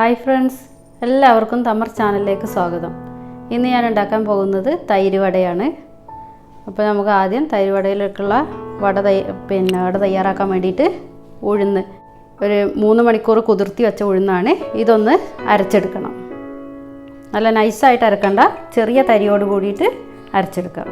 Hi friends, എല്ലാവർക്കും തമർ ചാനലിലേക്ക് സ്വാഗതം. ഇന്ന് ഞാൻ ഉണ്ടാക്കാൻ പോകുന്നത് തൈര് വടയാണ്. അപ്പോൾ നമുക്ക് ആദ്യം തൈര് വടയിലേക്കുള്ള വട തയ്യാറാക്കാൻ വേണ്ടിയിട്ട് ഉഴുന്ന് ഒരു 3 മണിക്കൂർ കുതിർത്തി വെച്ച ഉഴുന്നാണ്. ഇതൊന്ന് അരച്ചെടുക്കണം. നല്ല നൈസായിട്ട് അരക്കണ്ട, ചെറിയ തരിയോട് കൂടിയിട്ട് അരച്ചെടുക്കാം.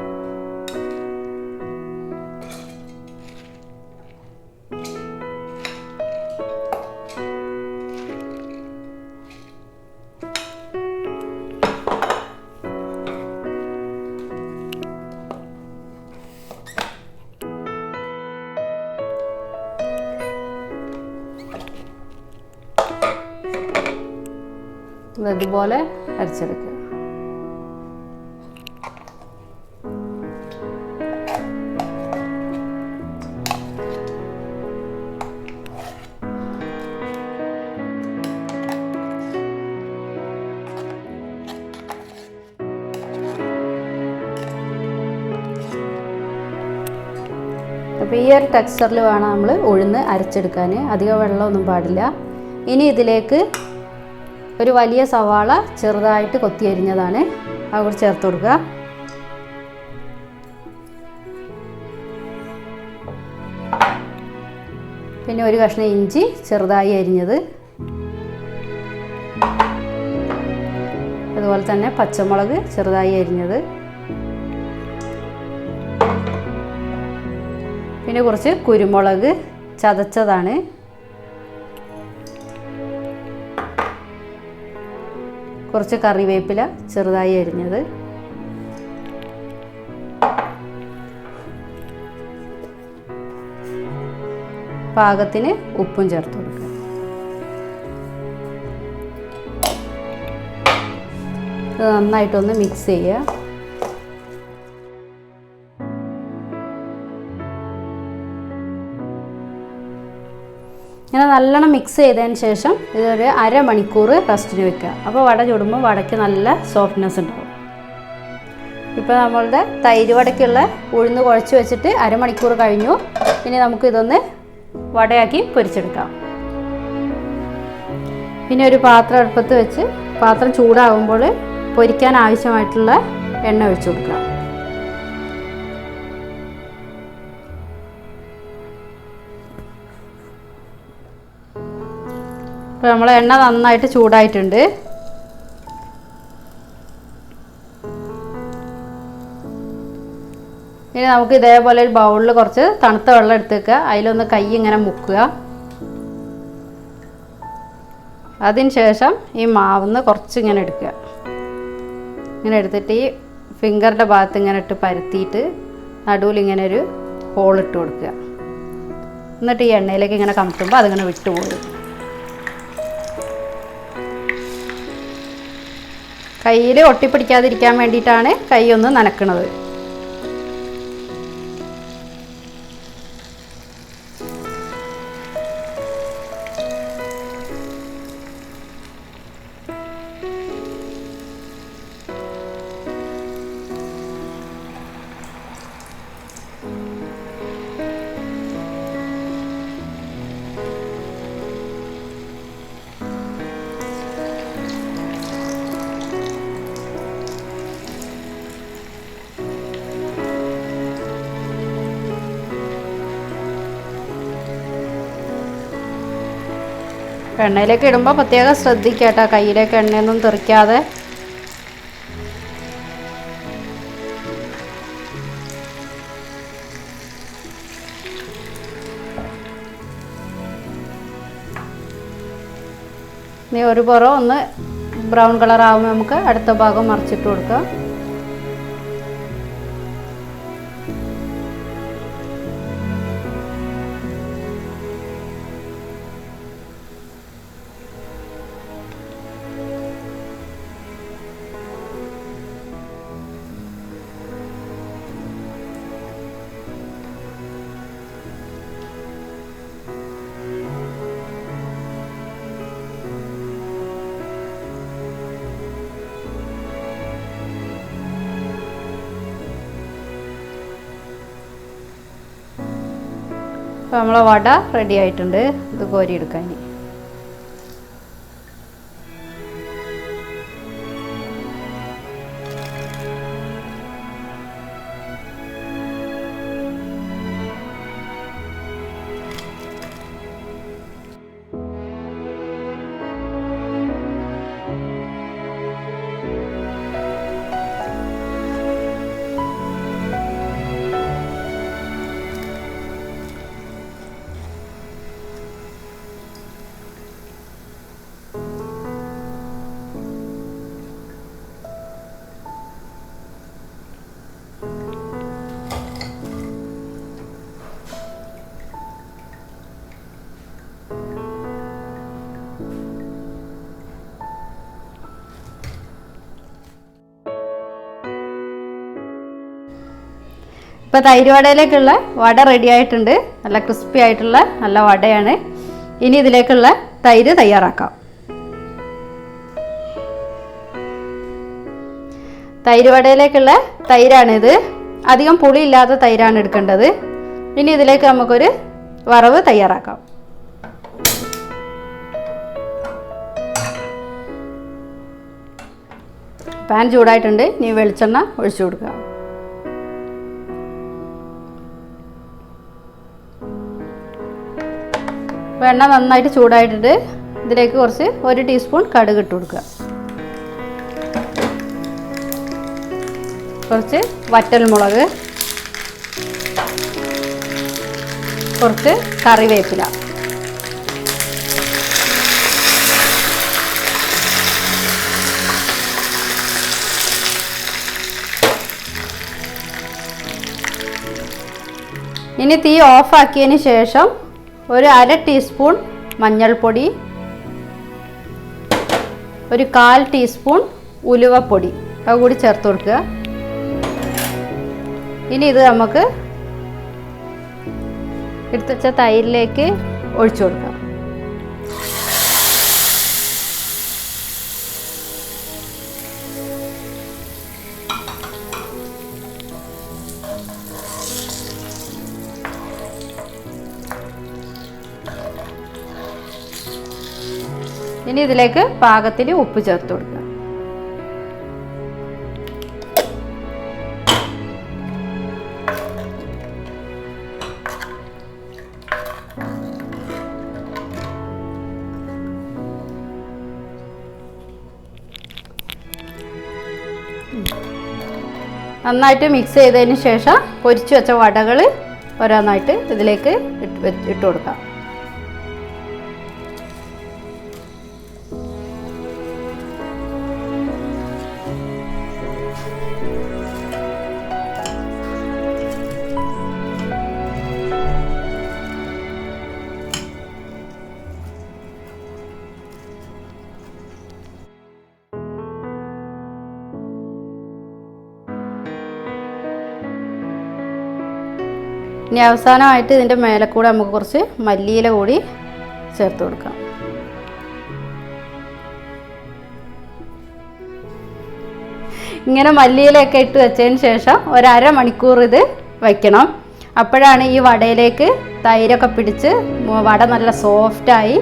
ഇതുപോലെ അരച്ചെടുക്കുക. അപ്പോൾ ഈ ഒരു ടെക്സ്ചറിൽ വേണം നമ്മൾ ഉഴുന്ന് അരച്ചെടുക്കാൻ. അധികം വെള്ളമൊന്നും പാടില്ല. ഇനി ഇതിലേക്ക് ഒരു വലിയ സവാള ചെറുതായിട്ട് കൊത്തി അരിഞ്ഞതാണ്, അത് ചേർത്ത് കൊടുക്കുക. പിന്നെ ഒരു കഷ്ണം ഇഞ്ചി ചെറുതായി അരിഞ്ഞത്, അതുപോലെ തന്നെ പച്ചമുളക് ചെറുതായി അരിഞ്ഞത്, പിന്നെ കുറച്ച് കുരുമുളക് ചതച്ചതാണ്, കുറച്ച് കറിവേപ്പില ചെറുതായി അരിഞ്ഞത്, പാകത്തിന് ഉപ്പും ചേർത്ത് കൊടുക്കുക. ഇത് നന്നായിട്ടൊന്ന് മിക്സ് ചെയ്യുക. ഇങ്ങനെ നല്ലോണം മിക്സ് ചെയ്തതിന് ശേഷം ഇതൊരു അരമണിക്കൂർ റെസ്റ്റിന് വെക്കുക. അപ്പോൾ വട ചുടുമ്പോൾ വടയ്ക്ക് നല്ല സോഫ്റ്റ്നെസ് ഉണ്ടാവും. ഇപ്പോൾ നമ്മളുടെ തൈര് വടയ്ക്കുള്ള ഉഴുന്ന് കുഴച്ച് വെച്ചിട്ട് അരമണിക്കൂർ കഴിഞ്ഞു. ഇനി നമുക്ക് ഇതൊന്ന് വടയാക്കി പൊരിച്ചെടുക്കാം. പിന്നെ ഒരു പാത്രം അടുപ്പത്ത് വെച്ച് പാത്രം ചൂടാകുമ്പോൾ പൊരിക്കാൻ ആവശ്യമായിട്ടുള്ള എണ്ണ ഒഴിച്ചു കൊടുക്കാം. അപ്പോൾ നമ്മളെ എണ്ണ നന്നായിട്ട് ചൂടായിട്ടുണ്ട്. ഇനി നമുക്ക് ഇതേപോലെ ഒരു ബൗളിൽ കുറച്ച് തണുത്ത വെള്ളം എടുത്ത് വെക്കുക. അതിലൊന്ന് കൈ ഇങ്ങനെ മുക്കുക. അതിന് ശേഷം ഈ മാവിന്ന് കുറച്ച് ഇങ്ങനെ എടുക്കുക. ഇങ്ങനെ എടുത്തിട്ട് ഈ ഫിംഗറിൻ്റെ ഭാഗത്ത് ഇങ്ങനെ ഇട്ട് പരത്തിയിട്ട് നടുവിൽ ഇങ്ങനെ ഒരു ഹോളിട്ട് കൊടുക്കുക. എന്നിട്ട് ഈ എണ്ണയിലേക്ക് ഇങ്ങനെ കമത്തുമ്പോൾ അതിങ്ങനെ വിട്ടുപോരും. കയ്യിൽ ഒട്ടിപ്പിടിക്കാതിരിക്കാൻ വേണ്ടിയിട്ടാണ് കൈ ഒന്ന് നനക്കണത്. എണ്ണയിലേക്ക് ഇടുമ്പോൾ പ്രത്യേകം ശ്രദ്ധിക്കുക കേട്ടോ, കയ്യിലേക്ക് എണ്ണയൊന്നും തെറിക്കാതെ. ഇനി ഒരു പുറം ഒന്ന് ബ്രൗൺ കളർ ആകുമ്പോൾ നമുക്ക് അടുത്ത ഭാഗം മറിച്ചിട്ട് കൊടുക്കാം. അപ്പോൾ നമ്മളെ വട റെഡി ആയിട്ടുണ്ട്. ഇത് കോരിയെടുക്കാൻ. ഇപ്പോൾ തൈര് വടയിലേക്കുള്ള വട റെഡി ആയിട്ടുണ്ട്. നല്ല ക്രിസ്പി ആയിട്ടുള്ള നല്ല വടയാണ്. ഇനി ഇതിലേക്കുള്ള തൈര് തയ്യാറാക്കാം. തൈര് വടയിലേക്കുള്ള തൈരാണിത്. അധികം പുളിയില്ലാത്ത തൈരാണ് എടുക്കേണ്ടത്. ഇനി ഇതിലേക്ക് നമുക്കൊരു വറവ് തയ്യാറാക്കാം. പാൻ ചൂടായിട്ടുണ്ട്. ഇനി വെളിച്ചെണ്ണ ഒഴിച്ചു കൊടുക്കുക. എണ്ണ നന്നായിട്ട് ചൂടായിട്ടുണ്ട്. ഇതിലേക്ക് കുറച്ച് 1 ടീസ്പൂൺ കടുക് ഇട്ട് കൊടുക്കുക. കുറച്ച് വറ്റൽമുളക്, കുറച്ച് കറിവേപ്പില, ഇനി തീ ഓഫാക്കിയതിന് ശേഷം ഒരു 1/2 ടീസ്പൂൺ മഞ്ഞൾപ്പൊടി, ഒരു 1/4 ടീസ്പൂൺ ഉലുവപ്പൊടി അത് കൂടി ചേർത്ത് കൊടുക്കുക. ഇനി ഇത് നമുക്ക് എടുത്ത് വെച്ച തൈരിലേക്ക് ഒഴിച്ചു കൊടുക്കാം. ഇനി ഇതിലേക്ക് പാകത്തിന് ഉപ്പ് ചേർത്ത് കൊടുക്കുക. നന്നായിട്ട് മിക്സ് ചെയ്തതിന് ശേഷം പൊരിച്ചു വെച്ച വടകൾ ഓരോന്നായിട്ട് ഇതിലേക്ക് ഇട്ട് കൊടുക്കാം. ഇനി അവസാനമായിട്ട് ഇതിൻ്റെ മേലെ കൂടെ നമുക്ക് കുറച്ച് മല്ലിയില കൂടി ചേർത്ത് കൊടുക്കാം. ഇങ്ങനെ മല്ലിയിലയൊക്കെ ഇട്ട് വെച്ചതിന് ശേഷം ഒരു 1/2 മണിക്കൂർ ഇത് വയ്ക്കണം. അപ്പോഴാണ് ഈ വടയിലേക്ക് തൈരൊക്കെ പിടിച്ച് വട നല്ല സോഫ്റ്റായി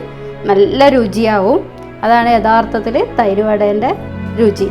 നല്ല രുചിയാവും. അതാണ് യഥാർത്ഥത്തിൽ തൈര് വടേൻ്റെ രുചി.